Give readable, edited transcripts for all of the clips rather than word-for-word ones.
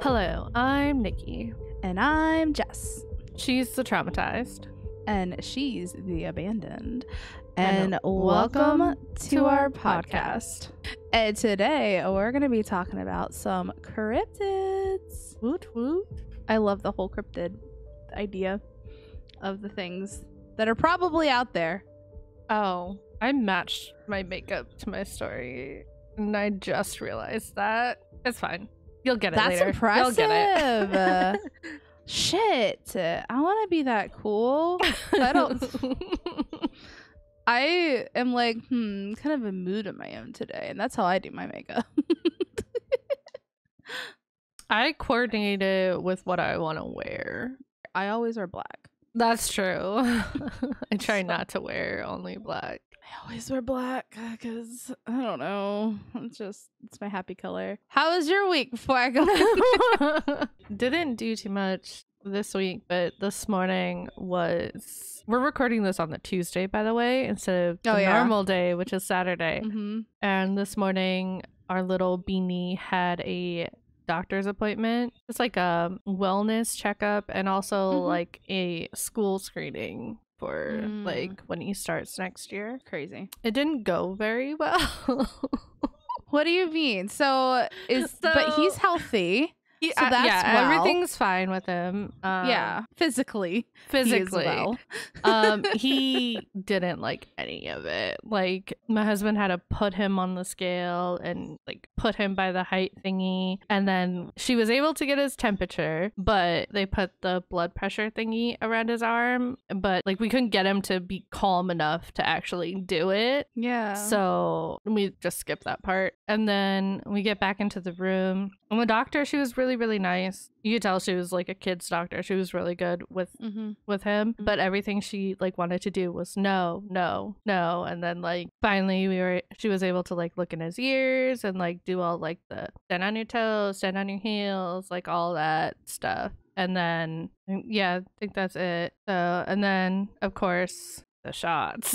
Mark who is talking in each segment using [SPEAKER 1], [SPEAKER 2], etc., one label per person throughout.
[SPEAKER 1] Hello, I'm Nikki.
[SPEAKER 2] And I'm Jess.
[SPEAKER 1] She's the traumatized.
[SPEAKER 2] And she's the abandoned.
[SPEAKER 1] And
[SPEAKER 2] And welcome to our
[SPEAKER 1] podcast.
[SPEAKER 2] And today we're going to be talking about some cryptids.
[SPEAKER 1] Woot woot.
[SPEAKER 2] I love the whole cryptid idea of the things that are probably out there.
[SPEAKER 1] Oh, I matched my makeup to my story, and I just realized that. It's fine. You'll get it
[SPEAKER 2] That's
[SPEAKER 1] later.
[SPEAKER 2] impressive.
[SPEAKER 1] You'll get it.
[SPEAKER 2] Shit. I want to be that cool. I don't. I am like, kind of a mood of my own today, and that's how I do my makeup.
[SPEAKER 1] I coordinate it with what I want to wear.
[SPEAKER 2] I always wear black.
[SPEAKER 1] That's true. I try not to wear only black.
[SPEAKER 2] I always wear black because I don't know. It's my happy color. How was your week before I go?
[SPEAKER 1] Didn't do too much this week, but this morning we're recording this on the Tuesday, by the way, instead of the normal day, which is Saturday.
[SPEAKER 2] Mm-hmm.
[SPEAKER 1] And this morning our little beanie had a doctor's appointment. It's like a wellness checkup and also like a school screening for like when he starts next year.
[SPEAKER 2] Crazy.
[SPEAKER 1] It didn't go very well.
[SPEAKER 2] What do you mean? But he's healthy.
[SPEAKER 1] So
[SPEAKER 2] that's
[SPEAKER 1] everything's fine with him.
[SPEAKER 2] Physically.
[SPEAKER 1] Well. He didn't like any of it. Like, my husband had to put him on the scale and like put him by the height thingy, and then she was able to get his temperature, but they put the blood pressure thingy around his arm, but like we couldn't get him to be calm enough to actually do it.
[SPEAKER 2] Yeah.
[SPEAKER 1] So we just skipped that part, and then we get back into the room, and the doctor, she was really, really nice. You could tell she was like a kid's doctor. She was really good with him, but everything she like wanted to do was no, and then like finally she was able to like look in his ears and like do all like the stand on your toes, stand on your heels, like all that stuff. And then I think that's it. So, and then of course the shots.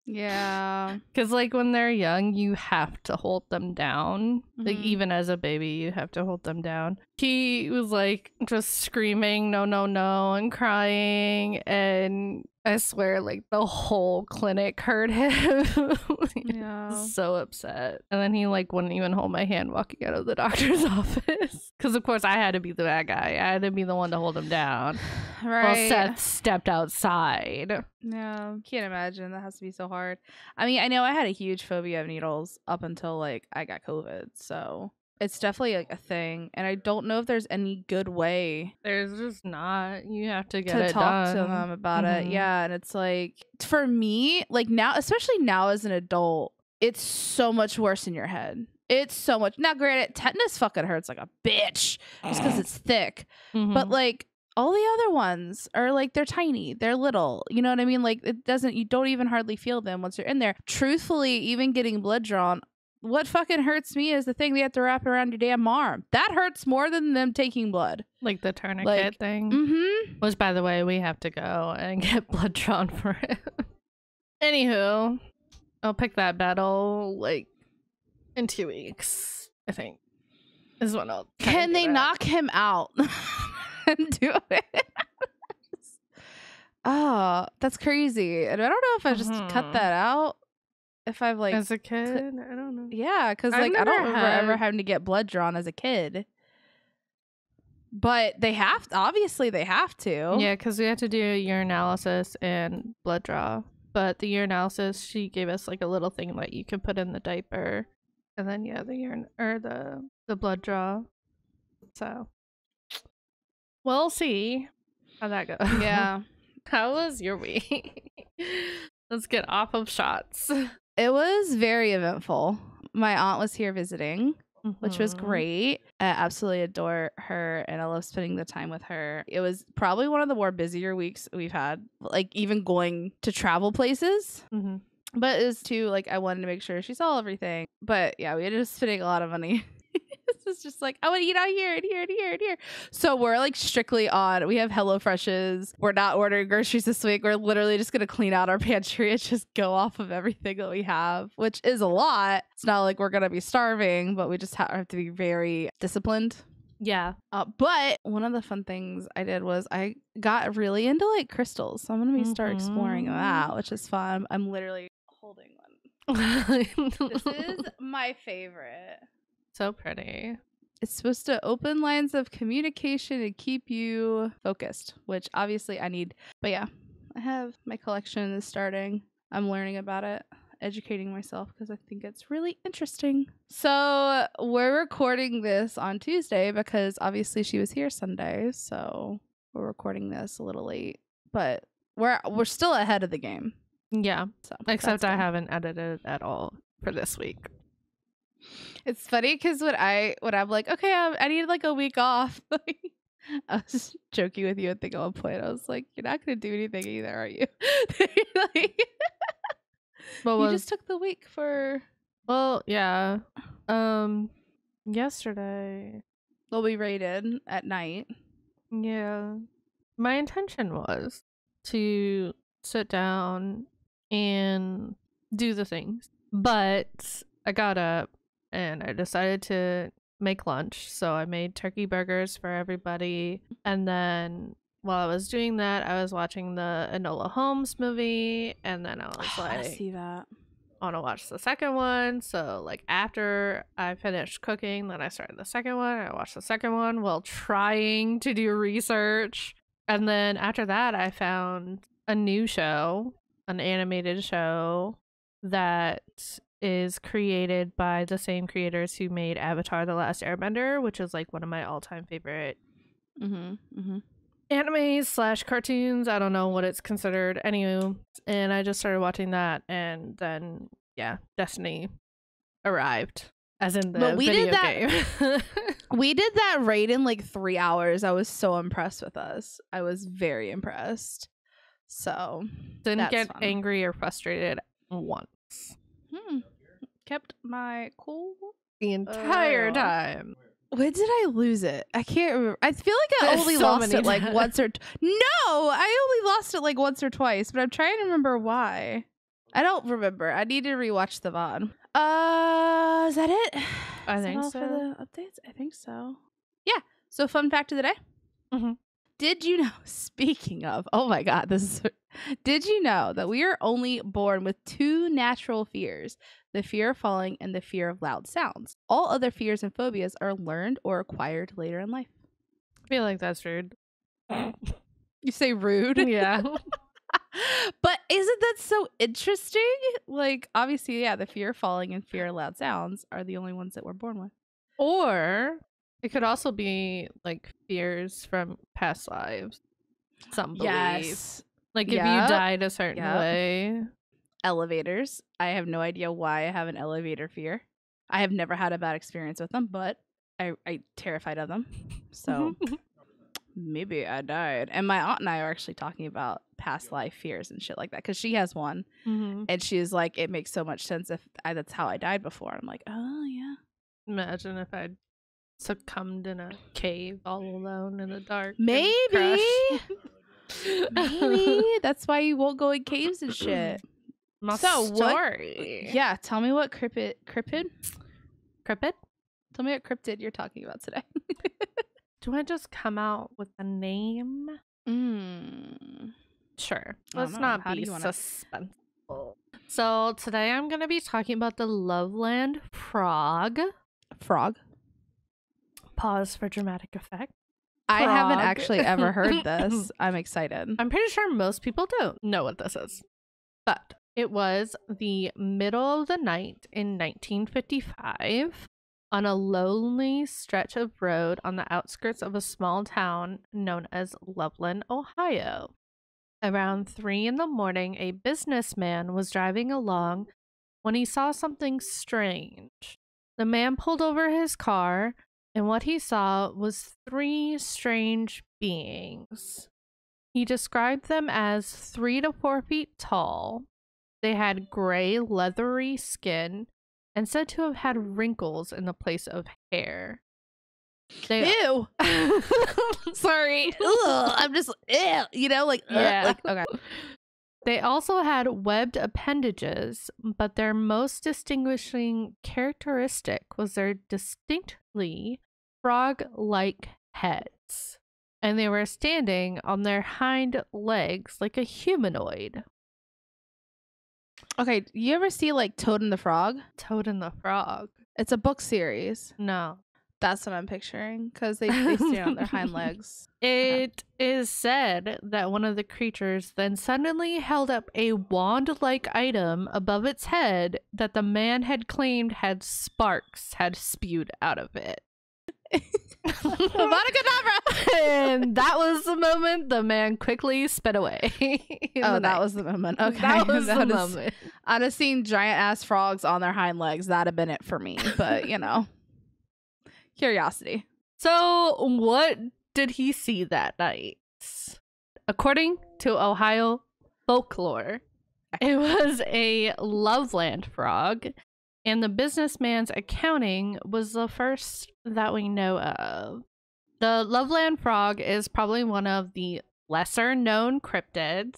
[SPEAKER 2] Yeah.
[SPEAKER 1] Because like when they're young, you have to hold them down. Like even as a baby, you have to hold them down. He was like just screaming no, and crying, and I swear like the whole clinic heard him. So upset. And then he like wouldn't even hold my hand walking out of the doctor's office, because of course I had to be the bad guy. I had to be the one to hold him down.
[SPEAKER 2] Right.
[SPEAKER 1] While Seth stepped outside.
[SPEAKER 2] Yeah, can't imagine. That has to be so hard. I mean, I know I had a huge phobia of needles up until like I got COVID, so it's definitely like a thing, and I don't know if there's any good way.
[SPEAKER 1] There's just not. You have to get
[SPEAKER 2] to
[SPEAKER 1] it
[SPEAKER 2] talk
[SPEAKER 1] done.
[SPEAKER 2] to them about it. Yeah, and it's like for me, like now, especially now as an adult, it's so much worse in your head. It's so much. Now, granted, tetanus fucking hurts like a bitch just because it's thick, but like all the other ones are like, they're tiny, they're little, you know what I mean? Like you don't even hardly feel them once you're in there. Truthfully, even getting blood drawn, what fucking hurts me is the thing they have to wrap around your damn arm. That hurts more than them taking blood.
[SPEAKER 1] Like the tourniquet thing. Which, by the way, we have to go and get blood drawn for it. Anywho, I'll pick that battle like in 2 weeks, I think. Is when I'll
[SPEAKER 2] Can they knock him out? And do it. Oh, that's crazy. And I don't know if I just cut that out. If I've like
[SPEAKER 1] as a kid, I don't know.
[SPEAKER 2] Yeah, because like I don't remember ever having to get blood drawn as a kid. But they have to, obviously they have to.
[SPEAKER 1] Yeah, because we had to do a urinalysis and blood draw. But the urinalysis, she gave us like a little thing that you can put in the diaper, and then the urine or the blood draw. So we'll see how that goes.
[SPEAKER 2] Yeah.
[SPEAKER 1] How was your week? Let's get off of shots.
[SPEAKER 2] It was very eventful. My aunt was here visiting, which was great. I absolutely adore her, and I love spending the time with her. It was probably one of the more busier weeks we've had, like even going to travel places. But it was too, like, I wanted to make sure she saw everything. But yeah, we ended up spending a lot of money. It's just like, I want to eat out here and here and here and here. So we're like strictly on, we have HelloFreshes. We're not ordering groceries this week. We're literally just going to clean out our pantry and just go off of everything that we have, which is a lot. It's not like we're going to be starving, but we just have to be very disciplined
[SPEAKER 1] Yeah.
[SPEAKER 2] But one of the fun things I did was I got really into like crystals. So I'm going to start exploring that, which is fun. I'm literally holding one. This is my favorite.
[SPEAKER 1] So pretty.
[SPEAKER 2] It's supposed to open lines of communication and keep you focused, which obviously I need. But yeah, I have my collection is starting. I'm learning about it, educating myself because I think it's really interesting. So we're recording this on Tuesday because obviously she was here Sunday. So we're recording this a little late, but we're still ahead of the game.
[SPEAKER 1] Yeah. So except I haven't edited at all for this week.
[SPEAKER 2] It's funny because when I'm like, okay, I need like a week off. I was joking with you at the one point. I was like, you're not gonna do anything either, are you? Like, you just took the week for.
[SPEAKER 1] Well, yeah. Yesterday.
[SPEAKER 2] Well, we raided at night.
[SPEAKER 1] Yeah. My intention was to sit down and do the things, but I got up and I decided to make lunch. So I made turkey burgers for everybody. And then while I was doing that, I was watching the Enola Holmes movie. And then I was like,
[SPEAKER 2] I see that.
[SPEAKER 1] I want to watch the second one. So like after I finished cooking, then I started the second one. I watched the second one while trying to do research. And then after that, I found a new show, an animated show that is created by the same creators who made Avatar: The Last Airbender, which is like one of my all-time favorite animes / cartoons. I don't know what it's considered. Anyway, and I just started watching that, and then yeah, Destiny arrived. As in the video game.
[SPEAKER 2] We did that raid in like 3 hours. I was so impressed with us. I was very impressed. So
[SPEAKER 1] didn't get angry or frustrated once.
[SPEAKER 2] Kept my cool
[SPEAKER 1] the entire time.
[SPEAKER 2] When did I lose it? I can't remember. I feel like I only lost it like once or no, I only lost it like once or twice, but I'm trying to remember why. I don't remember. I need to rewatch the VOD. Is that it?
[SPEAKER 1] I think so.
[SPEAKER 2] For the updates? I think so. Yeah. So fun fact of the day. Did you know, speaking of, oh my God, did you know that we are only born with 2 natural fears, the fear of falling and the fear of loud sounds? All other fears and phobias are learned or acquired later in life.
[SPEAKER 1] I feel like that's rude.
[SPEAKER 2] You say rude?
[SPEAKER 1] Yeah.
[SPEAKER 2] But isn't that so interesting? Like, obviously, yeah, the fear of falling and fear of loud sounds are the only ones that we're born with.
[SPEAKER 1] Or it could also be like fears from past lives. Some believe.
[SPEAKER 2] Yes.
[SPEAKER 1] Like if you died a certain way.
[SPEAKER 2] Elevators. I have no idea why I have an elevator fear. I have never had a bad experience with them, but I'm terrified of them. So maybe I died. And my aunt and I are actually talking about past life fears and shit like that because she has one. And she's like, it makes so much sense if that's how I died before. I'm like, oh, yeah.
[SPEAKER 1] Imagine if I'd succumbed in a cave all alone in the dark.
[SPEAKER 2] Maybe. Maybe. That's why you won't go in caves and shit.
[SPEAKER 1] Story.
[SPEAKER 2] Yeah, tell me what cryptid?
[SPEAKER 1] Tell
[SPEAKER 2] me what cryptid you're talking about today.
[SPEAKER 1] Do I just come out with a name? Sure. Let's not be suspenseful. So today I'm going to be talking about the Loveland frog.
[SPEAKER 2] Frog?
[SPEAKER 1] Pause for dramatic effect.
[SPEAKER 2] I haven't actually ever heard this. I'm excited.
[SPEAKER 1] I'm pretty sure most people don't know what this is. But it was the middle of the night in 1955 on a lonely stretch of road on the outskirts of a small town known as Loveland, Ohio. Around 3 a.m, a businessman was driving along when he saw something strange. The man pulled over his car, and what he saw was 3 strange beings. He described them as 3 to 4 feet tall. They had gray, leathery skin and said to have had wrinkles in the place of hair.
[SPEAKER 2] Ew. Sorry. Ugh, I'm just, ew, you know, like, yeah. Okay.
[SPEAKER 1] They also had webbed appendages, but their most distinguishing characteristic was their distinctly frog-like heads, and they were standing on their hind legs like a humanoid.
[SPEAKER 2] Okay, you ever see like Toad and the Frog?
[SPEAKER 1] Toad and the Frog.
[SPEAKER 2] It's a book series.
[SPEAKER 1] No.
[SPEAKER 2] That's what I'm picturing, because they stand on their hind legs.
[SPEAKER 1] It is said that one of the creatures then suddenly held up a wand-like item above its head that the man had claimed had sparks had spewed out of it. And that was the moment the man quickly sped away.
[SPEAKER 2] That was the moment. Okay.
[SPEAKER 1] That was the moment.
[SPEAKER 2] I'd have seen giant ass frogs on their hind legs. That'd have been it for me. But, you know, curiosity.
[SPEAKER 1] So what did he see that night? According to Ohio folklore, it was a Loveland frog, and the businessman's accounting was the first that we know of. The Loveland frog is probably one of the lesser known cryptids,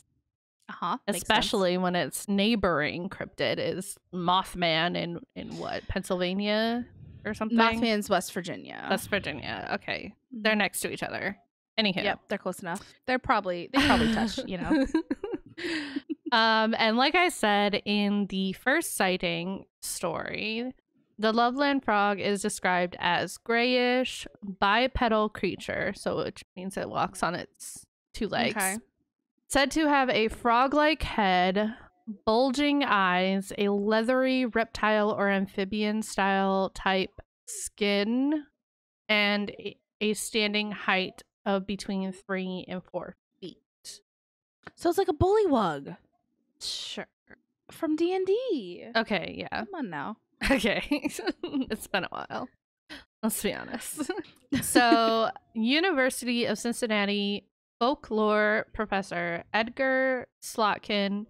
[SPEAKER 1] especially when its neighboring cryptid is Mothman in what, Pennsylvania or something?
[SPEAKER 2] Mothman's West Virginia.
[SPEAKER 1] West Virginia. Okay, they're next to each other. Anywho,
[SPEAKER 2] yep, they're close enough. They probably touch, you know.
[SPEAKER 1] And like I said in the first sighting story, the Loveland frog is described as grayish, bipedal creature, so which means it walks on its two legs. Okay. Said to have a frog-like head, bulging eyes, a leathery reptile or amphibian style type skin, and a standing height of between 3 and 4 feet.
[SPEAKER 2] So it's like a bullywug.
[SPEAKER 1] Sure.
[SPEAKER 2] From D&D.
[SPEAKER 1] Okay, yeah.
[SPEAKER 2] Come on now.
[SPEAKER 1] Okay. It's been a while. Let's be honest. So, University of Cincinnati folklore professor Edgar Slotkin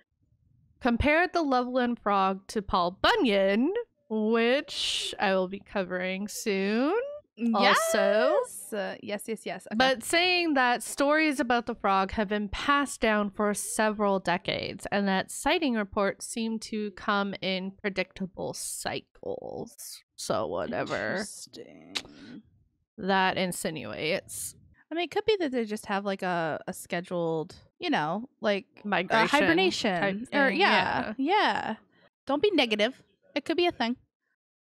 [SPEAKER 1] compared the Loveland frog to Paul Bunyan, which I will be covering soon.
[SPEAKER 2] Yes.
[SPEAKER 1] Also,
[SPEAKER 2] yes. Okay.
[SPEAKER 1] But saying that stories about the frog have been passed down for several decades, and that sighting reports seem to come in predictable cycles. So whatever that insinuates.
[SPEAKER 2] I mean, it could be that they just have like a scheduled, you know, like
[SPEAKER 1] migration,
[SPEAKER 2] hibernation, or yeah. Don't be negative. It could be a thing.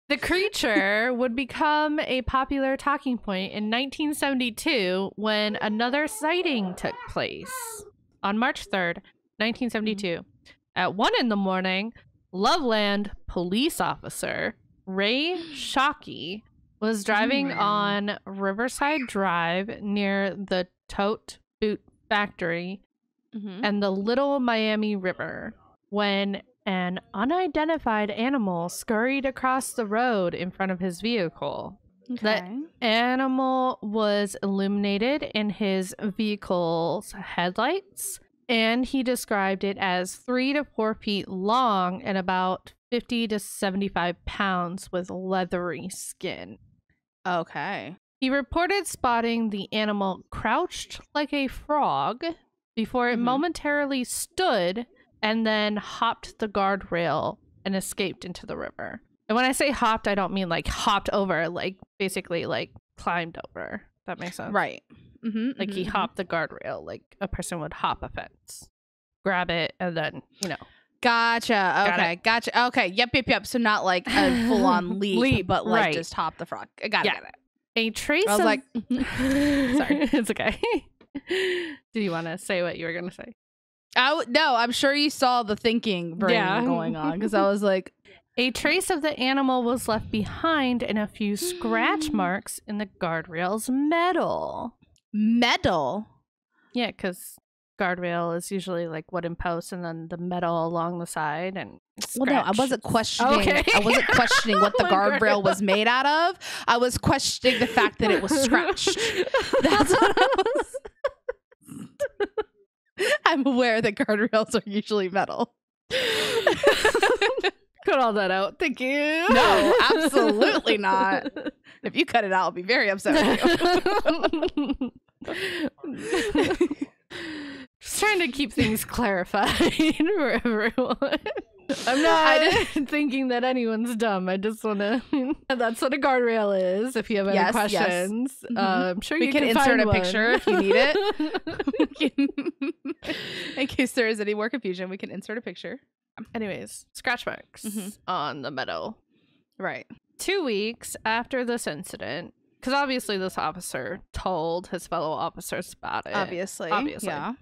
[SPEAKER 1] The creature would become a popular talking point in 1972 when another sighting took place. On March 3rd, 1972, at 1 a.m, Loveland police officer Ray Shockey was driving on Riverside Drive near the Tote Boot Factory and the Little Miami River when an unidentified animal scurried across the road in front of his vehicle. Okay. The animal was illuminated in his vehicle's headlights, and he described it as 3 to 4 feet long and about 50 to 75 pounds with leathery skin.
[SPEAKER 2] Okay.
[SPEAKER 1] He reported spotting the animal crouched like a frog before it momentarily stood and then hopped the guardrail and escaped into the river. And when I say hopped, I don't mean like hopped over, like basically like climbed over. That makes sense.
[SPEAKER 2] Right.
[SPEAKER 1] Like he hopped the guardrail like a person would hop a fence. Grab it and then, you know.
[SPEAKER 2] Gotcha. Okay. Gotcha. Okay. Yep. So not like a full-on leap, but like just hop the frog. I got it.
[SPEAKER 1] A trace
[SPEAKER 2] I was like,
[SPEAKER 1] sorry. It's okay. Do you want to say what you were going to say?
[SPEAKER 2] No, I'm sure you saw the thinking brain going on, because I was like,
[SPEAKER 1] a trace of the animal was left behind and a few scratch marks in the guardrail's metal.
[SPEAKER 2] Metal?
[SPEAKER 1] Yeah, because guardrail is usually like wooden posts and then the metal along the side and
[SPEAKER 2] well, no, I wasn't questioning. Okay. I wasn't questioning what the guardrail was made out of. I was questioning the fact that it was scratched. That's what I was. I'm aware that guardrails are usually metal.
[SPEAKER 1] Cut all that out. Thank you.
[SPEAKER 2] No, absolutely not. If you cut it out, I'll be very upset with you.
[SPEAKER 1] Just trying to keep things clarified for everyone. I'm not thinking that anyone's dumb. I just want to. That's what a guardrail is. If you have any questions, I'm sure
[SPEAKER 2] we
[SPEAKER 1] you
[SPEAKER 2] can insert
[SPEAKER 1] find
[SPEAKER 2] a
[SPEAKER 1] one.
[SPEAKER 2] picture if you need it. In case there is any more confusion, we can insert a picture.
[SPEAKER 1] Anyways, scratch marks on the metal.
[SPEAKER 2] Right.
[SPEAKER 1] 2 weeks after this incident, because obviously this officer told his fellow officers about it.
[SPEAKER 2] Obviously. Yeah.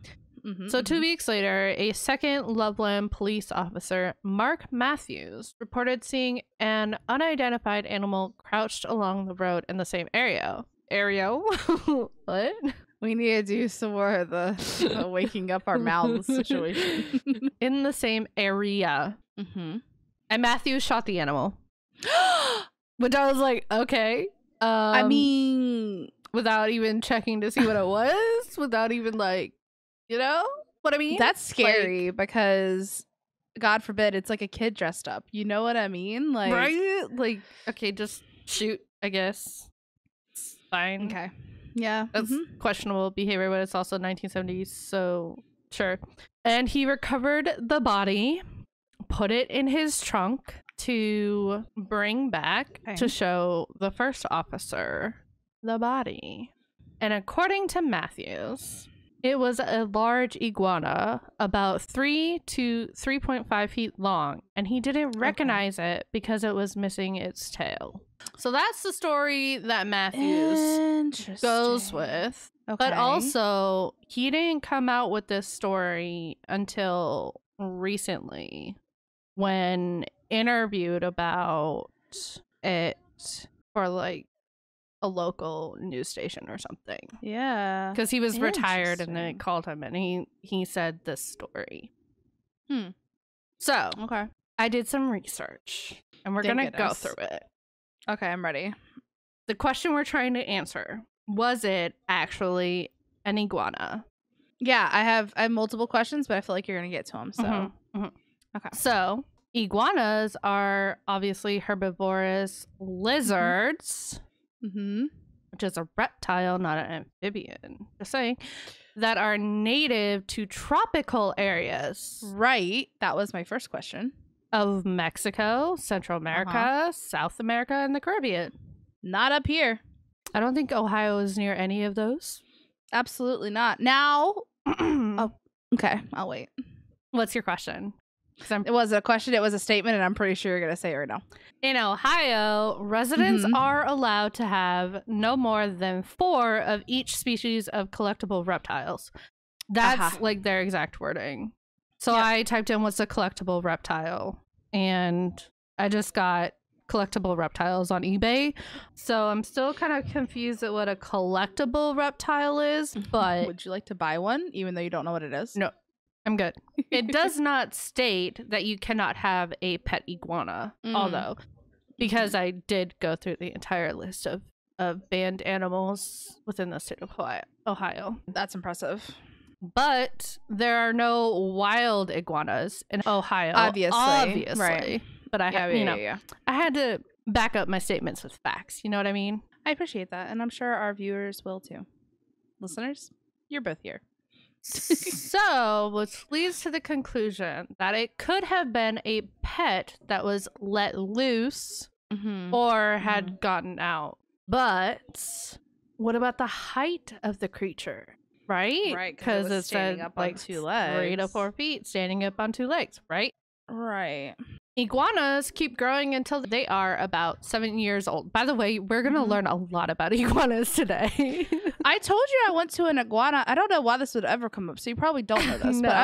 [SPEAKER 1] So 2 weeks later, a second Loveland police officer, Mark Matthews, reported seeing an unidentified animal crouched along the road in the same area. What?
[SPEAKER 2] We need to do some more of the waking up our mouths situation.
[SPEAKER 1] In the same area. And Matthews shot the animal. Which I was like, okay.
[SPEAKER 2] I mean,
[SPEAKER 1] without even checking to see what it was, without even like, you know what I mean?
[SPEAKER 2] That's scary because God forbid it's like a kid dressed up. You know what I mean? Like,
[SPEAKER 1] right? Like, okay, just shoot, I guess. It's fine.
[SPEAKER 2] Okay. Yeah.
[SPEAKER 1] That's questionable behavior, but it's also 1970s, so sure. And he recovered the body, put it in his trunk to bring back to show the first officer the body. And according to Matthews, it was a large iguana about 3 to 3.5 feet long, and he didn't recognize it because it was missing its tail. So that's the story that Matthews goes with. But also, he didn't come out with this story until recently when interviewed about it for like a local news station or something.
[SPEAKER 2] Yeah.
[SPEAKER 1] Because he was retired and they called him and he said this story. So, I did some research and we're going to go through it.
[SPEAKER 2] Okay, I'm ready.
[SPEAKER 1] The question we're trying to answer, was it actually an iguana?
[SPEAKER 2] Yeah, I have multiple questions, but I feel like you're going to get to them. So,
[SPEAKER 1] okay. So, iguanas are obviously herbivorous lizards. Which is a reptile, not an amphibian. Just saying. That are native to tropical areas.
[SPEAKER 2] Right. That was my first question.
[SPEAKER 1] Of Mexico, Central America, South America, and the Caribbean.
[SPEAKER 2] Not up here.
[SPEAKER 1] I don't think Ohio is near any of those.
[SPEAKER 2] Absolutely not. Now. Oh, okay. I'll wait.
[SPEAKER 1] What's your question?
[SPEAKER 2] It wasn't a question, it was a statement, and I'm pretty sure you're going to say it right now.
[SPEAKER 1] In Ohio, residents are allowed to have no more than 4 of each species of collectible reptiles. That's like their exact wording. So I typed in what's a collectible reptile, and I just got collectible reptiles on eBay. So I'm still kind of confused at what a collectible reptile is, but...
[SPEAKER 2] Would you like to buy one, even though you don't know what it is?
[SPEAKER 1] No. I'm good. It does not state that you cannot have a pet iguana, although, because I did go through the entire list of banned animals within the state of Ohio.
[SPEAKER 2] That's impressive.
[SPEAKER 1] But there are no wild iguanas in Ohio.
[SPEAKER 2] Obviously. Right.
[SPEAKER 1] But I had to back up my statements with facts. You know what I mean?
[SPEAKER 2] I appreciate that. And I'm sure our viewers will too. Listeners, you're both here.
[SPEAKER 1] So, which leads to the conclusion that it could have been a pet that was let loose or had gotten out. But what about the height of the creature? Right?
[SPEAKER 2] Right.
[SPEAKER 1] Because it
[SPEAKER 2] said
[SPEAKER 1] said
[SPEAKER 2] up
[SPEAKER 1] like
[SPEAKER 2] on 2 legs.
[SPEAKER 1] 3 to 4 feet standing up on 2 legs, right?
[SPEAKER 2] Right.
[SPEAKER 1] Iguanas keep growing until they are about 7 years old. By the way, we're going to learn a lot about iguanas today.
[SPEAKER 2] I told you I went to an iguana. I don't know why this would ever come up, so you probably don't know this.
[SPEAKER 1] No.
[SPEAKER 2] But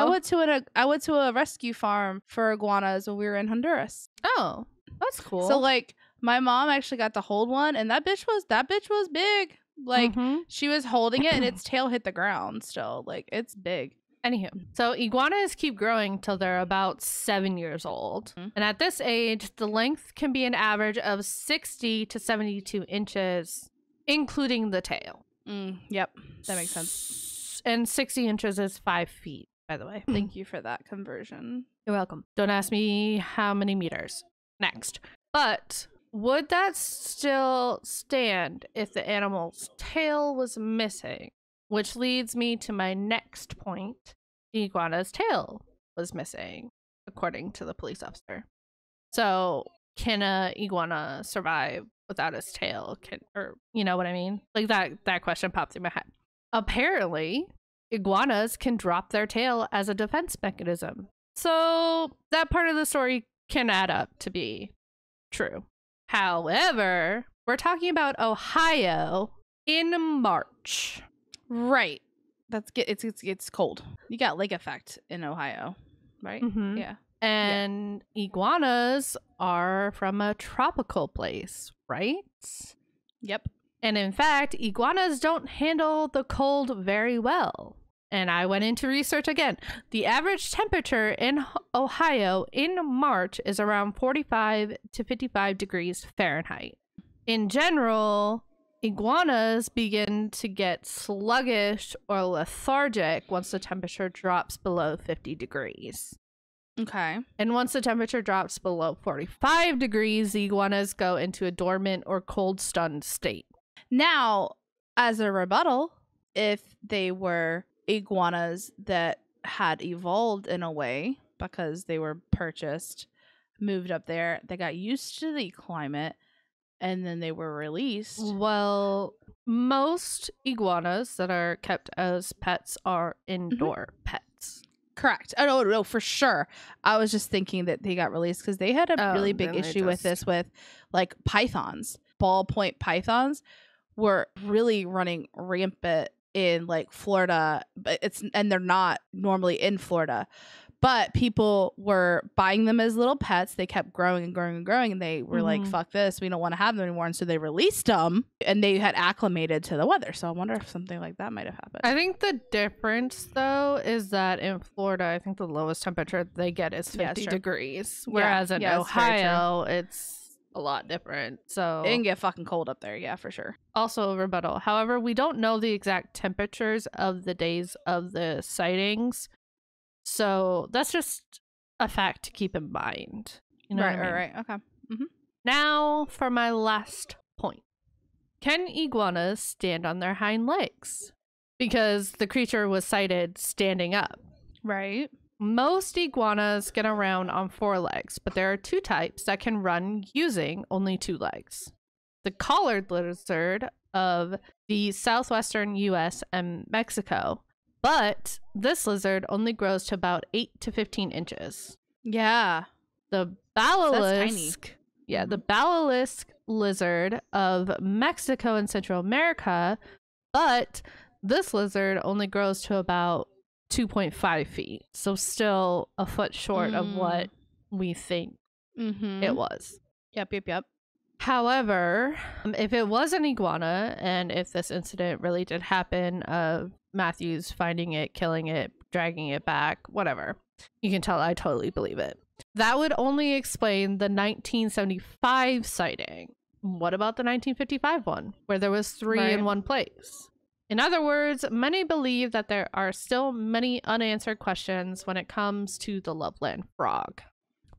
[SPEAKER 2] I went to a rescue farm for iguanas when we were in Honduras.
[SPEAKER 1] Oh, that's cool.
[SPEAKER 2] So like my mom actually got to hold one, and that bitch was big. Like she was holding it, and its tail hit the ground. Still, like it's big.
[SPEAKER 1] Anywho, so iguanas keep growing till they're about 7 years old. And at this age, the length can be an average of 60 to 72 inches, including the tail.
[SPEAKER 2] Yep, that makes sense.
[SPEAKER 1] And 60 inches is 5 feet, by the way.
[SPEAKER 2] Thank you for that conversion.
[SPEAKER 1] You're welcome. Don't ask me how many meters. Next. But would that still stand if the animal's tail was missing? Which leads me to my next point. The iguana's tail was missing. according to the police officer. So can a iguana survive without its tail? Or you know what I mean? Like that question popped through my head. Apparently, iguanas can drop their tail as a defense mechanism. So that part of the story can add up to be true. However, we're talking about Ohio in March.
[SPEAKER 2] Right. It's cold. You got lake effect in Ohio, right?
[SPEAKER 1] Mm-hmm.
[SPEAKER 2] Yeah.
[SPEAKER 1] And iguanas are from a tropical place, right?
[SPEAKER 2] Yep.
[SPEAKER 1] And in fact, iguanas don't handle the cold very well. And I went into research again. The average temperature in Ohio in March is around 45 to 55 degrees Fahrenheit. In general, iguanas begin to get sluggish or lethargic once the temperature drops below 50 degrees.
[SPEAKER 2] Okay.
[SPEAKER 1] And once the temperature drops below 45 degrees, the iguanas go into a dormant or cold stunned state.
[SPEAKER 2] Now, as a rebuttal, if they were iguanas that had evolved in a way because they were purchased, moved up there, they got used to the climate, and then they were released.
[SPEAKER 1] Well, most iguanas that are kept as pets are indoor pets.
[SPEAKER 2] Correct. Oh, no, for sure. I was just thinking that they got released because they had a really big issue with this, with like pythons. Ballpoint pythons were really running rampant in like Florida, but they're not normally in Florida. But people were buying them as little pets. They kept growing and growing and growing, and they were like, fuck this, we don't want to have them anymore. And so they released them, and they had acclimated to the weather. So I wonder if something like that might have happened.
[SPEAKER 1] I think the difference, though, is that in Florida, I think the lowest temperature they get is 50 degrees. Whereas in Ohio, it's a lot different. So
[SPEAKER 2] it can get fucking cold up there. Yeah, for sure.
[SPEAKER 1] Also a rebuttal. However, we don't know the exact temperatures of the days of the sightings. So that's just a fact to keep in mind. You know what I mean?
[SPEAKER 2] Right. Okay. Mm-hmm.
[SPEAKER 1] Now for my last point. Can iguanas stand on their hind legs? Because the creature was sighted standing up.
[SPEAKER 2] Right.
[SPEAKER 1] Most iguanas get around on 4 legs, but there are 2 types that can run using only 2 legs. The collared lizard of the southwestern US and Mexico. But this lizard only grows to about 8 to 15 inches.
[SPEAKER 2] Yeah.
[SPEAKER 1] The basilisk, the basilisk lizard of Mexico and Central America, but this lizard only grows to about 2.5 feet. So still a foot short of what we think it was.
[SPEAKER 2] Yep.
[SPEAKER 1] However, if it was an iguana, and if this incident really did happen of Matthews finding it, killing it, dragging it back, whatever, you can tell I totally believe it. That would only explain the 1975 sighting. What about the 1955 one, where there was 3 in one place? In other words, many believe that there are still many unanswered questions when it comes to the Loveland frog.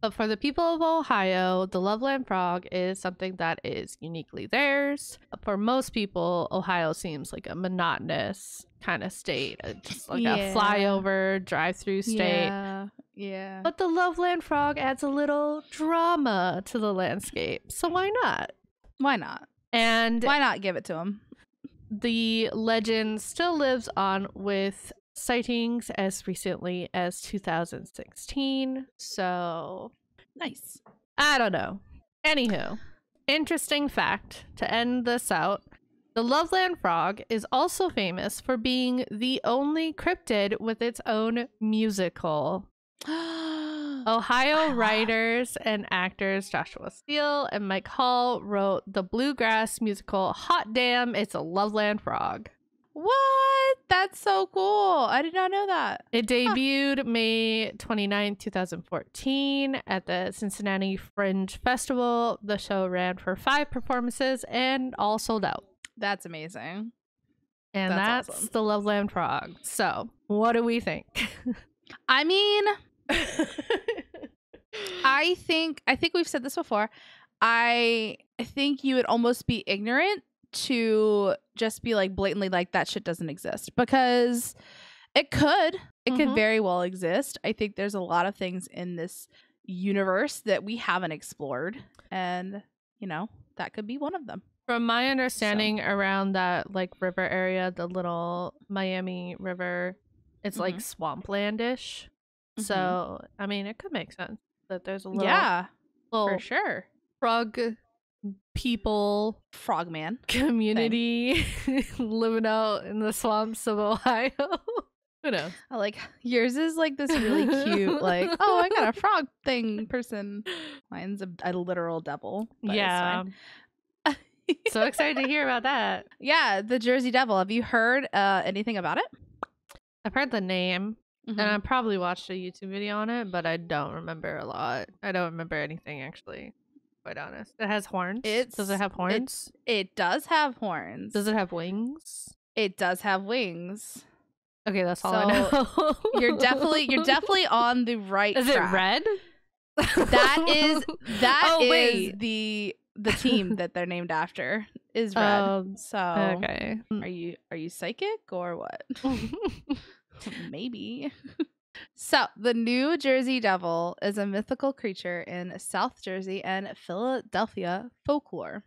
[SPEAKER 1] But for the people of Ohio, the Loveland frog is something that is uniquely theirs. For most people, Ohio seems like a monotonous kind of state, just like a flyover, drive-through state.
[SPEAKER 2] Yeah.
[SPEAKER 1] But the Loveland frog adds a little drama to the landscape, so why not?
[SPEAKER 2] Why not?
[SPEAKER 1] And
[SPEAKER 2] why not give it to him?
[SPEAKER 1] The legend still lives on with sightings as recently as 2016. So
[SPEAKER 2] nice.
[SPEAKER 1] I don't know. Anywho, interesting fact to end this out. The Loveland frog is also famous for being the only cryptid with its own musical. Ohio writers and actors Joshua Steele and Mike Hall wrote the bluegrass musical Hot Damn, It's a Loveland Frog.
[SPEAKER 2] What? That's so cool. I did not know that.
[SPEAKER 1] It debuted May 29, 2014 at the Cincinnati Fringe Festival. The show ran for 5 performances and all sold out.
[SPEAKER 2] That's amazing.
[SPEAKER 1] And that's awesome. The Loveland Frog. So, what do we think?
[SPEAKER 2] I mean, I think we've said this before. I think you would almost be ignorant to just be like blatantly like that shit doesn't exist, because It could very well exist. I think there's a lot of things in this universe that we haven't explored, and that could be one of them.
[SPEAKER 1] From my understanding, around that like river area, the little Miami River, it's like swamplandish. So I mean, it could make sense that there's a little
[SPEAKER 2] for sure
[SPEAKER 1] frog people
[SPEAKER 2] frogman
[SPEAKER 1] community living out in the swamps of Ohio. Who knows?
[SPEAKER 2] I like yours is like this really cute, like, oh, I got a frog thing person. Mine's a literal devil.
[SPEAKER 1] Yeah. So excited to hear about that.
[SPEAKER 2] Yeah, the Jersey Devil. Have you heard anything about it?
[SPEAKER 1] I've heard the name, and I probably watched a YouTube video on it, but I don't remember a lot. I don't remember anything, actually. Quite honest. It has horns. Does it have horns?
[SPEAKER 2] It does have horns.
[SPEAKER 1] Does it have wings?
[SPEAKER 2] It does have wings.
[SPEAKER 1] Okay, that's all I know.
[SPEAKER 2] You're definitely on the right track.
[SPEAKER 1] Is it red?
[SPEAKER 2] That is the team that they're named after is red. So
[SPEAKER 1] okay.
[SPEAKER 2] Are you psychic or what? Maybe. So the New Jersey Devil is a mythical creature in South Jersey and Philadelphia folklore.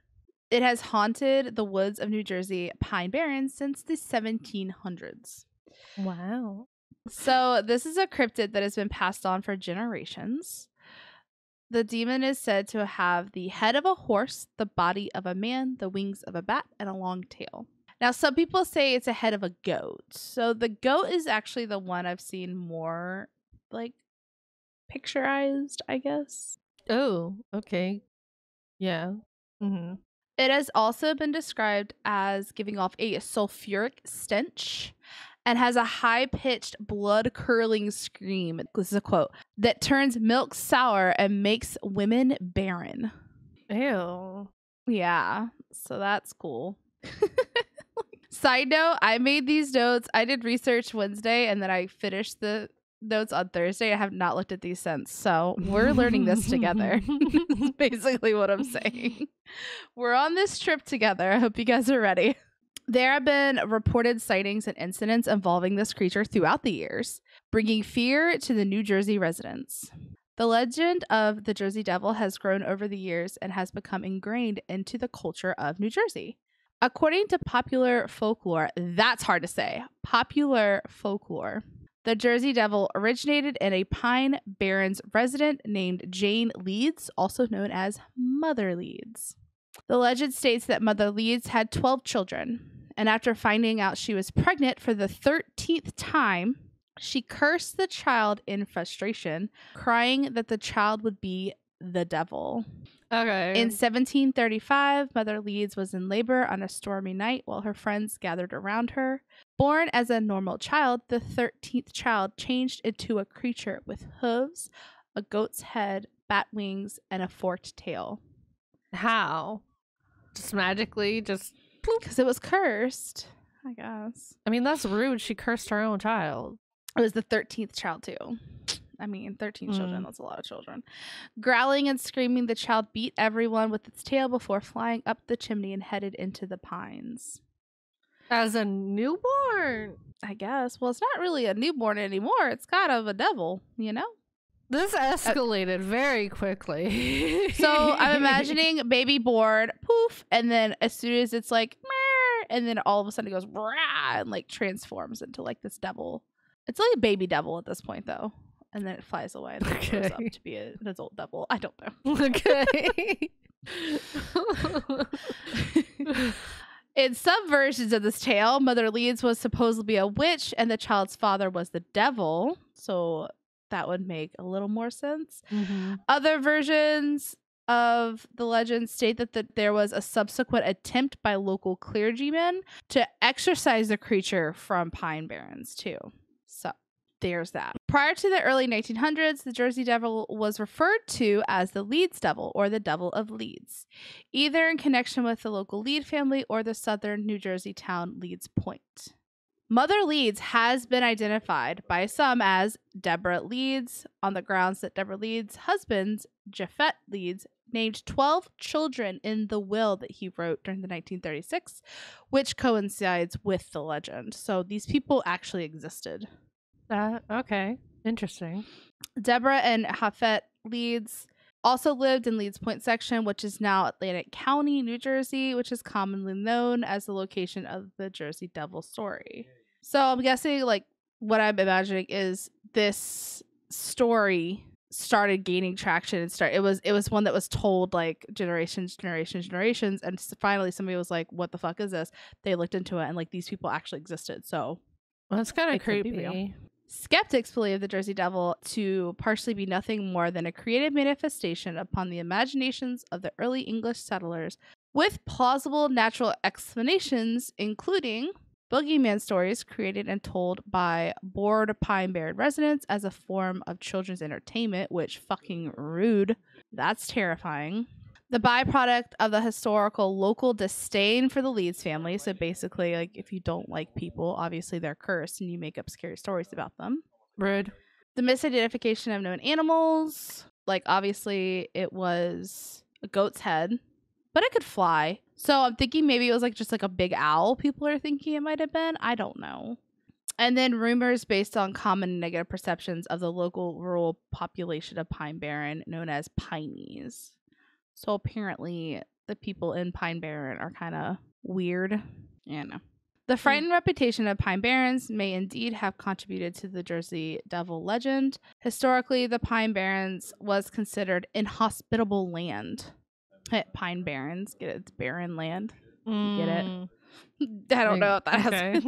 [SPEAKER 2] It has haunted the woods of New Jersey Pine Barrens since the 1700s.
[SPEAKER 1] Wow.
[SPEAKER 2] So this is a cryptid that has been passed on for generations. The demon is said to have the head of a horse, the body of a man, the wings of a bat, and a long tail. Now, some people say it's a head of a goat. So the goat is actually the one I've seen more, like, picturized, I guess.
[SPEAKER 1] Oh, okay. Yeah. Mm-hmm.
[SPEAKER 2] It has also been described as giving off a sulfuric stench and has a high-pitched, blood-curdling scream, this is a quote, that turns milk sour and makes women barren.
[SPEAKER 1] Ew.
[SPEAKER 2] Yeah, so that's cool. Side note, I made these notes. I did research Wednesday, and then I finished the notes on Thursday. I have not looked at these since, so we're learning this together. That's basically what I'm saying. We're on this trip together. I hope you guys are ready. There have been reported sightings and incidents involving this creature throughout the years, bringing fear to the New Jersey residents. The legend of the Jersey Devil has grown over the years and has become ingrained into the culture of New Jersey. According to popular folklore, that's hard to say, popular folklore, the Jersey Devil originated in a Pine Barrens resident named Jane Leeds, also known as Mother Leeds. The legend states that Mother Leeds had 12 children, and after finding out she was pregnant for the 13th time, she cursed the child in frustration, crying that the child would be the devil.
[SPEAKER 1] Okay.
[SPEAKER 2] In 1735, Mother Leeds was in labor on a stormy night while her friends gathered around her. Born as a normal child, the 13th child changed into a creature with hooves, a goat's head, bat wings, and a forked tail.
[SPEAKER 1] How? Just magically? Just
[SPEAKER 2] because it was cursed, I guess.
[SPEAKER 1] I mean, that's rude. She cursed her own child.
[SPEAKER 2] It was the 13th child, too. I mean, 13 children, that's a lot of children. Growling and screaming, the child beat everyone with its tail before flying up the chimney and headed into the pines.
[SPEAKER 1] As a newborn?
[SPEAKER 2] I guess. Well, it's not really a newborn anymore. It's kind of a devil, you know?
[SPEAKER 1] This escalated very quickly.
[SPEAKER 2] So I'm imagining baby bored, poof, and then as soon as it's like, and then all of a sudden it goes, and like transforms into like this devil. It's like a baby devil at this point, though. And then it flies away and then grows up to be an adult devil. I don't know.
[SPEAKER 1] Okay.
[SPEAKER 2] In some versions of this tale, Mother Leeds was supposed to be a witch and the child's father was the devil. So that would make a little more sense. Mm-hmm. Other versions of the legend state that there was a subsequent attempt by local clergymen to exorcise the creature from Pine Barrens, too. So there's that. Prior to the early 1900s, the Jersey Devil was referred to as the Leeds Devil or the Devil of Leeds, either in connection with the local Leeds family or the southern New Jersey town Leeds Point. Mother Leeds has been identified by some as Deborah Leeds on the grounds that Deborah Leeds' husband, Japhet Leeds, named 12 children in the will that he wrote during the 1936, which coincides with the legend. So these people actually existed.
[SPEAKER 1] Okay. Interesting.
[SPEAKER 2] Deborah and Japhet Leeds also lived in Leeds Point section, which is now Atlantic County, New Jersey, which is commonly known as the location of the Jersey Devil story. So I'm guessing, like, what I'm imagining is this story started gaining traction and it was one that was told like generations, and finally somebody was like, what the fuck is this? They looked into it and like these people actually existed. So
[SPEAKER 1] well, that's kind of creepy.
[SPEAKER 2] Skeptics believe the Jersey Devil to partially be nothing more than a creative manifestation upon the imaginations of the early English settlers, with plausible natural explanations, including boogeyman stories created and told by bored Pine Barren residents as a form of children's entertainment, which fucking rude. That's terrifying. The byproduct of the historical local disdain for the Leeds family. So basically, like, if you don't like people, obviously they're cursed and you make up scary stories about them.
[SPEAKER 1] Rude.
[SPEAKER 2] The misidentification of known animals. Like, obviously it was a goat's head, but it could fly. So I'm thinking maybe it was like just like a big owl people are thinking it might have been. I don't know. And then rumors based on common negative perceptions of the local rural population of Pine Barren known as Pineys. So apparently the people in Pine Barren are kind of weird. Yeah, no. The frightened reputation of Pine Barrens may indeed have contributed to the Jersey Devil legend. Historically, the Pine Barrens was considered inhospitable land. Pine Barrens, get it? It's barren land. Get it? I don't know what that has,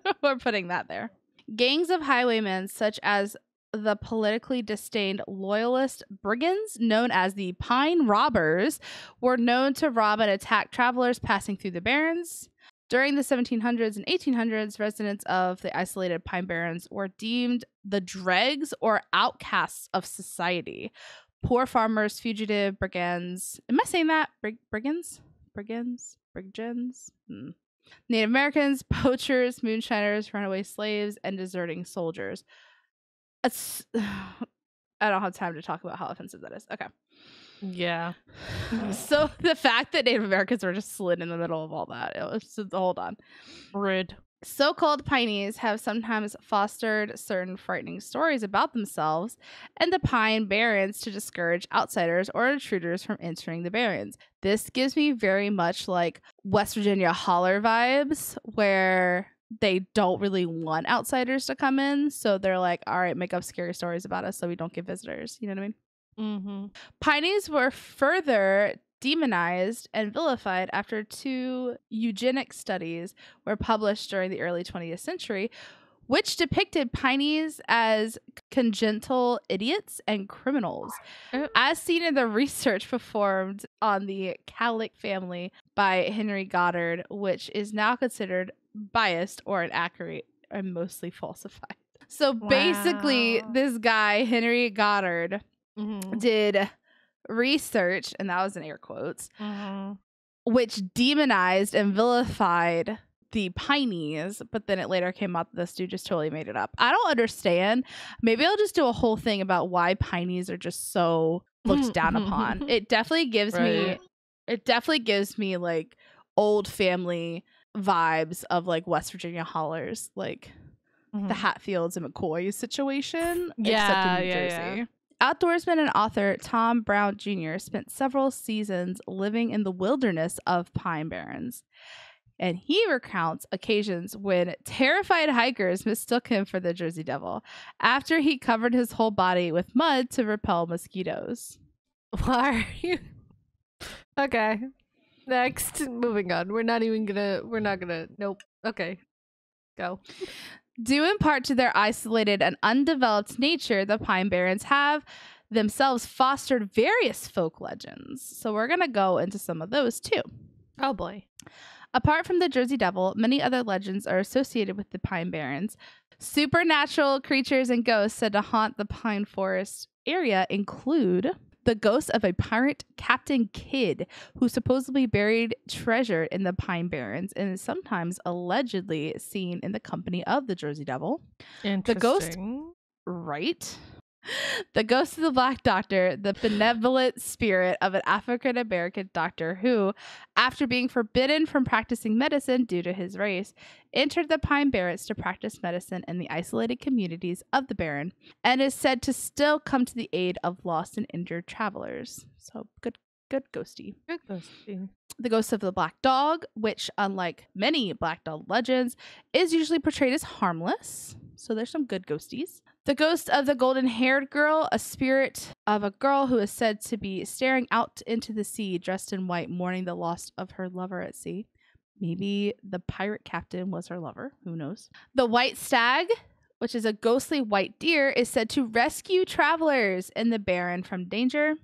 [SPEAKER 2] but we're putting that there. Gangs of highwaymen, such as the politically disdained loyalist brigands known as the Pine Robbers, were known to rob and attack travelers passing through the barrens. During the 1700s and 1800s, residents of the isolated Pine Barrens were deemed the dregs or outcasts of society. Poor farmers, fugitive brigands. Am I saying that? Brigands? Native Americans, poachers, moonshiners, runaway slaves, and deserting soldiers. I don't have time to talk about how offensive that is. Okay.
[SPEAKER 1] Yeah.
[SPEAKER 2] So the fact that Native Americans were just slid in the middle of all that, it was just, hold on.
[SPEAKER 1] Rude.
[SPEAKER 2] So-called Pineys have sometimes fostered certain frightening stories about themselves and the Pine Barrens to discourage outsiders or intruders from entering the Barrens. This gives me very much like West Virginia holler vibes, where they don't really want outsiders to come in. So they're like, all right, make up scary stories about us so we don't get visitors. You know what I mean?
[SPEAKER 1] Mm-hmm.
[SPEAKER 2] Pineys were further demonized and vilified after 2 eugenic studies were published during the early 20th century, which depicted Pineys as congenital idiots and criminals, as seen in the research performed on the Calic family by Henry Goddard, which is now considered biased or inaccurate and mostly falsified. So basically, this guy, Henry Goddard, did research, and that was in air quotes, which demonized and vilified the Pineys, but then it later came out that this dude just totally made it up. I don't understand. Maybe I'll just do a whole thing about why Pineys are just so looked down upon. It definitely gives me like old family vibes of like West Virginia hollers, like the Hatfields and McCoys situation, except in New Jersey. Outdoorsman and author Tom Brown Jr. spent several seasons living in the wilderness of Pine Barrens, and he recounts occasions when terrified hikers mistook him for the Jersey Devil after he covered his whole body with mud to repel mosquitoes.
[SPEAKER 1] Why are you? Okay. Next. Moving on. We're not gonna. Nope. Okay. Go.
[SPEAKER 2] Due in part to their isolated and undeveloped nature, the Pine Barrens have themselves fostered various folk legends. So we're going to go into some of those too.
[SPEAKER 1] Oh boy.
[SPEAKER 2] Apart from the Jersey Devil, many other legends are associated with the Pine Barrens. Supernatural creatures and ghosts said to haunt the pine forest area include The ghost of a pirate Captain Kidd who supposedly buried treasure in the Pine Barrens and is sometimes allegedly seen in the company of the Jersey Devil.
[SPEAKER 1] Interesting.
[SPEAKER 2] The ghost, right? The ghost of the Black Doctor, the benevolent spirit of an African-American doctor who, after being forbidden from practicing medicine due to his race, entered the Pine Barrens to practice medicine in the isolated communities of the Barren, and is said to still come to the aid of lost and injured travelers. So good ghosty.
[SPEAKER 1] Good ghosty.
[SPEAKER 2] The ghost of the Black Dog, which, unlike many Black Dog legends, is usually portrayed as harmless. So there's some good ghosties. The ghost of the golden-haired girl, a spirit of a girl who is said to be staring out into the sea, dressed in white, mourning the loss of her lover at sea. Maybe the pirate captain was her lover. Who knows? The white stag, which is a ghostly white deer, is said to rescue travelers in the Barren from danger.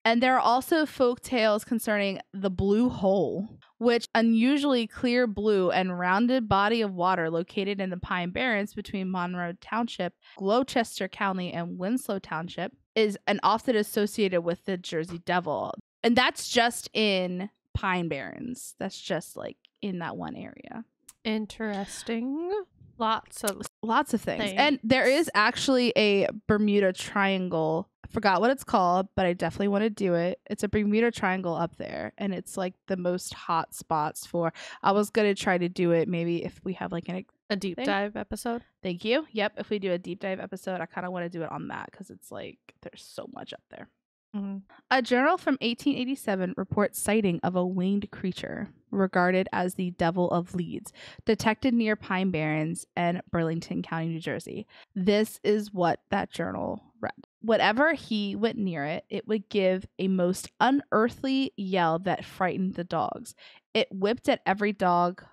[SPEAKER 2] And there are also folk tales concerning the Blue Hole, which unusually clear blue and rounded body of water located in the Pine Barrens between Monroe Township, Gloucester County, and Winslow Township, is and often associated with the Jersey Devil. And that's just in Pine Barrens. That's just like in that one area.
[SPEAKER 1] Interesting. Lots of
[SPEAKER 2] things. And there is actually a Bermuda Triangle. I forgot what it's called, but I definitely want to do it. It's a Bermuda Triangle up there, and it's like the most hot spots for. I was gonna try to do it maybe if we have like
[SPEAKER 1] a deep dive episode.
[SPEAKER 2] Thank you. Yep, if we do a deep dive episode, I kind of want to do it on that because it's like there's so much up there.
[SPEAKER 1] Mm-hmm.
[SPEAKER 2] A journal from 1887 reports sighting of a winged creature regarded as the Devil of Leeds, detected near Pine Barrens and Burlington County, New Jersey. This is what that journal read. Whenever he went near it, it would give a most unearthly yell that frightened the dogs. It whipped at every dog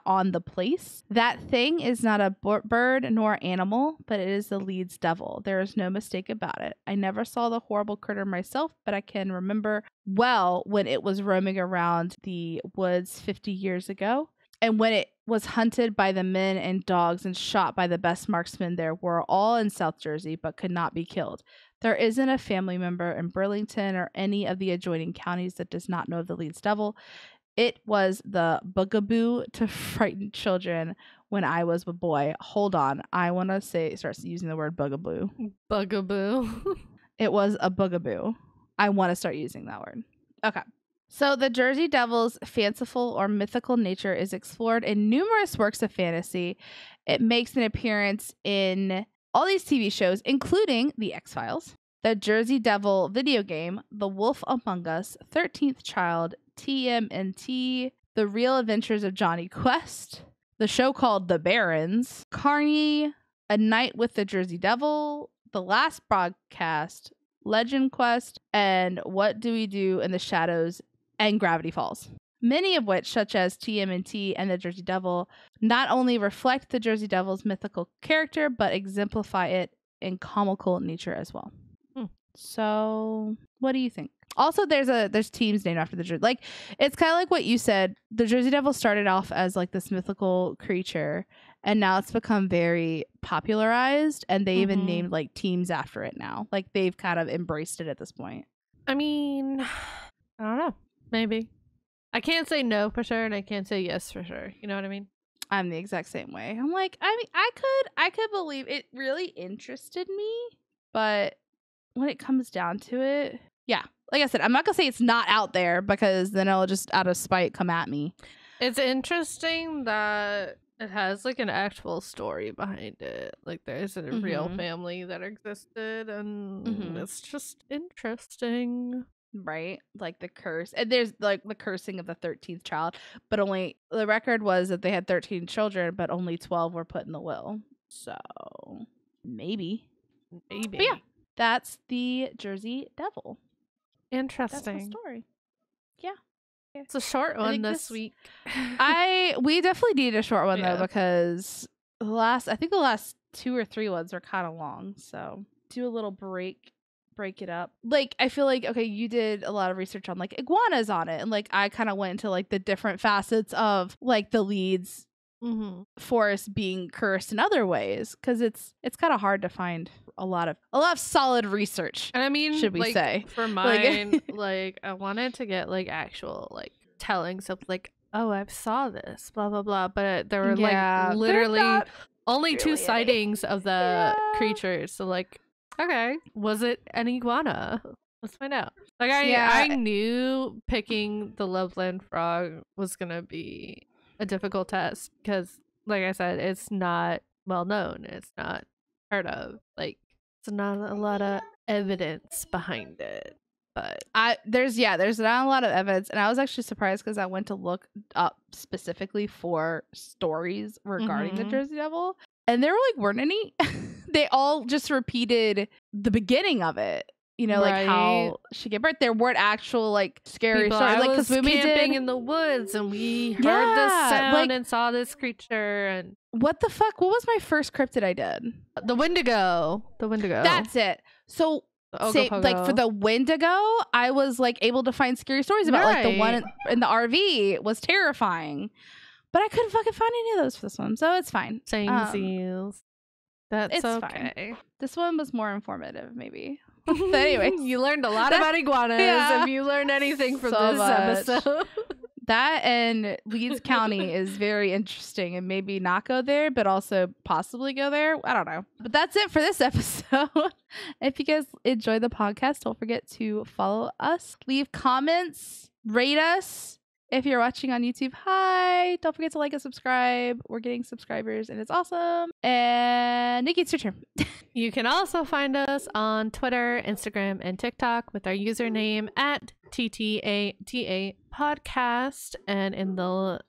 [SPEAKER 2] on the place. That thing is not a bird nor animal, but it is the Leeds Devil. There is no mistake about it. I never saw the horrible critter myself, but I can remember well when it was roaming around the woods 50 years ago, and when it was hunted by the men and dogs and shot by the best marksmen there were, all in South Jersey, but could not be killed. There isn't a family member in Burlington or any of the adjoining counties that does not know of the Leeds Devil. It was the bugaboo to frighten children when I was a boy. Hold on. I want to start using the word bugaboo.
[SPEAKER 1] Bugaboo.
[SPEAKER 2] It was a bugaboo. I want to start using that word. Okay. So the Jersey Devil's fanciful or mythical nature is explored in numerous works of fantasy. It makes an appearance in all these TV shows, including The X-Files, the Jersey Devil video game, The Wolf Among Us, 13th Child, TMNT, The Real Adventures of Johnny Quest, the show called The Barrens, Carney, A Night with the Jersey Devil, The Last Broadcast, Legend Quest, and What Do We Do in the Shadows, and Gravity Falls. Many of which, such as TMNT and the Jersey Devil, not only reflect the Jersey Devil's mythical character, but exemplify it in comical nature as well. So, what do you think? Also, there's teams named after the Jersey. Like, it's kind of like what you said. The Jersey Devil started off as like this mythical creature, and now it's become very popularized, and they even named like teams after it now. Like, they've kind of embraced it at this point.
[SPEAKER 1] I mean, I don't know. Maybe. I can't say no for sure, and I can't say yes for sure. You know what I mean?
[SPEAKER 2] I'm the exact same way. I'm like, I mean, I could believe it. Really interested me, but when it comes down to it, yeah, like I said, I'm not gonna say it's not out there because then it'll just out of spite come at me.
[SPEAKER 1] It's interesting that it has like an actual story behind it. Like there's a real family that existed, and it's just interesting.
[SPEAKER 2] Right? Like the curse. And there's like the cursing of the 13th child, but only the record was that they had 13 children, but only 12 were put in the will. So maybe. But yeah, that's the Jersey Devil.
[SPEAKER 1] Interesting.
[SPEAKER 2] That's the story. Yeah.
[SPEAKER 1] It's a short one this week.
[SPEAKER 2] We definitely need a short one though, because the last 2 or 3 ones are kind of long. So do a little break it up. Like, I feel like, okay, you did a lot of research on like iguanas on it, and like I kind of went into like the different facets of like the Leeds forest being cursed in other ways, because it's kind of hard to find a lot of solid research.
[SPEAKER 1] And I mean,
[SPEAKER 2] should we
[SPEAKER 1] like,
[SPEAKER 2] say
[SPEAKER 1] for mine, like I wanted to get like actual like tellings of like, oh, I saw this, blah blah blah, but there were like literally only two sightings of the creatures. So like, okay, was it an iguana? Let's find out. Like I knew picking the Loveland frog was gonna be a difficult test because, like I said, it's not well known. It's not heard of. Like, it's not a lot of evidence behind it. But
[SPEAKER 2] there's not a lot of evidence, and I was actually surprised because I went to look up specifically for stories regarding the Jersey Devil, and there weren't any. They all just repeated the beginning of it. You know, like how she gave birth. There weren't actual like scary stories. Like, because
[SPEAKER 1] when we camping in the woods and we heard this sound and saw this creature. And
[SPEAKER 2] what the fuck? What was my first cryptid I did?
[SPEAKER 1] The Wendigo.
[SPEAKER 2] That's it. So like for the Wendigo, I was like able to find scary stories about like the one in the RV was terrifying, but I couldn't fucking find any of those for this one, so it's fine.
[SPEAKER 1] Same seals. That's okay.
[SPEAKER 2] Fine. This one was more informative, maybe. But anyway,
[SPEAKER 1] you learned a lot about iguanas. Yeah. If you learned anything from this episode.
[SPEAKER 2] That and Leeds County is very interesting, and maybe not go there, but also possibly go there. I don't know. But that's it for this episode. If you guys enjoy the podcast, don't forget to follow us, leave comments, rate us. If you're watching on YouTube, hi. Don't forget to like and subscribe. We're getting subscribers and it's awesome. And Nikki, it's your turn.
[SPEAKER 1] You can also find us on Twitter, Instagram, and TikTok with our username at TTATA podcast. And in the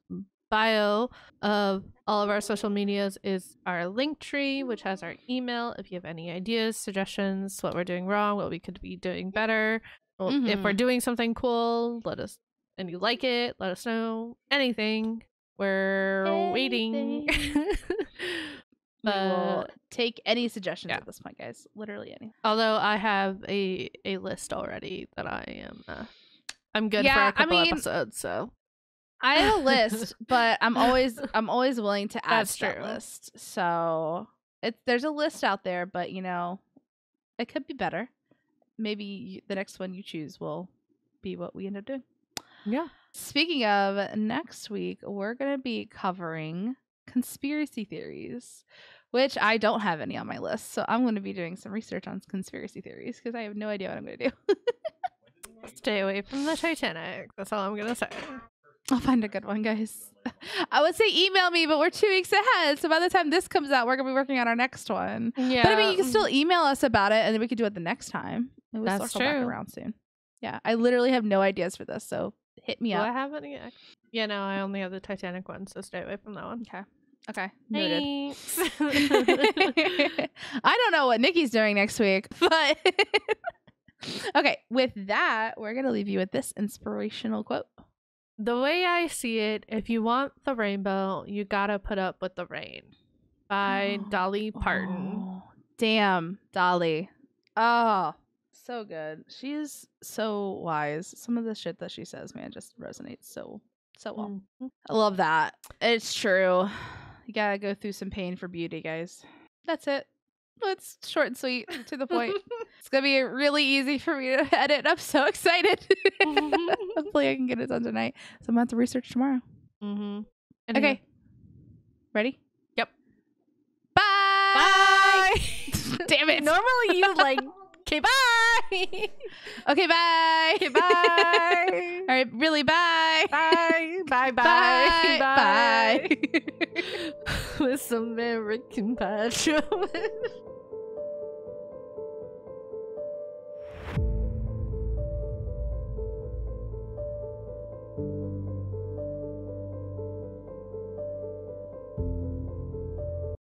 [SPEAKER 1] bio of all of our social medias is our link tree, which has our email. If you have any ideas, suggestions, what we're doing wrong, what we could be doing better, if we're doing something cool, let us. And you like it, let us know. Anything. We're waiting.
[SPEAKER 2] We will take any suggestions at this point, guys. Literally any.
[SPEAKER 1] Although I have a list already that I am I'm good for a couple episodes, so
[SPEAKER 2] I have a list, but I'm always willing to add to that list. So there's a list out there, but you know, it could be better. Maybe the next one you choose will be what we end up doing.
[SPEAKER 1] Yeah.
[SPEAKER 2] Speaking of, next week, we're going to be covering conspiracy theories, which I don't have any on my list. So I'm going to be doing some research on conspiracy theories because I have no idea what I'm going to do.
[SPEAKER 1] Stay away from the Titanic. That's all I'm going to say.
[SPEAKER 2] I'll find a good one, guys. I would say email me, but we're 2 weeks ahead. So by the time this comes out, we're going to be working on our next one. Yeah. But I mean, you can still email us about it and then we could do it the next time. And we'll circle back around soon. Yeah. I literally have no ideas for this. So hit me up.
[SPEAKER 1] I have any? Yeah, no, I only have the Titanic one, so stay away from that one.
[SPEAKER 2] Okay. Noted. I don't know what Nikki's doing next week, but okay. With that, we're gonna leave you with this inspirational quote.
[SPEAKER 1] The way I see it, if you want the rainbow, you gotta put up with the rain. By Dolly Parton.
[SPEAKER 2] Oh, damn, Dolly. Oh. So good. She's so wise. Some of the shit that she says, man, just resonates so well. I love that. It's true. You gotta go through some pain for beauty, guys. That's it. It's short and sweet, to the point. It's gonna be really easy for me to edit. I'm so excited. Hopefully I can get it done tonight. So I'm gonna have to research tomorrow. Okay. Ready?
[SPEAKER 1] Yep.
[SPEAKER 2] Bye!
[SPEAKER 1] Bye!
[SPEAKER 2] Damn it.
[SPEAKER 1] Normally you like... Okay, bye.
[SPEAKER 2] Okay, bye.
[SPEAKER 1] Okay, bye.
[SPEAKER 2] All right, really, bye.
[SPEAKER 1] Bye. Bye.
[SPEAKER 2] Bye. Bye.
[SPEAKER 1] With American Pie.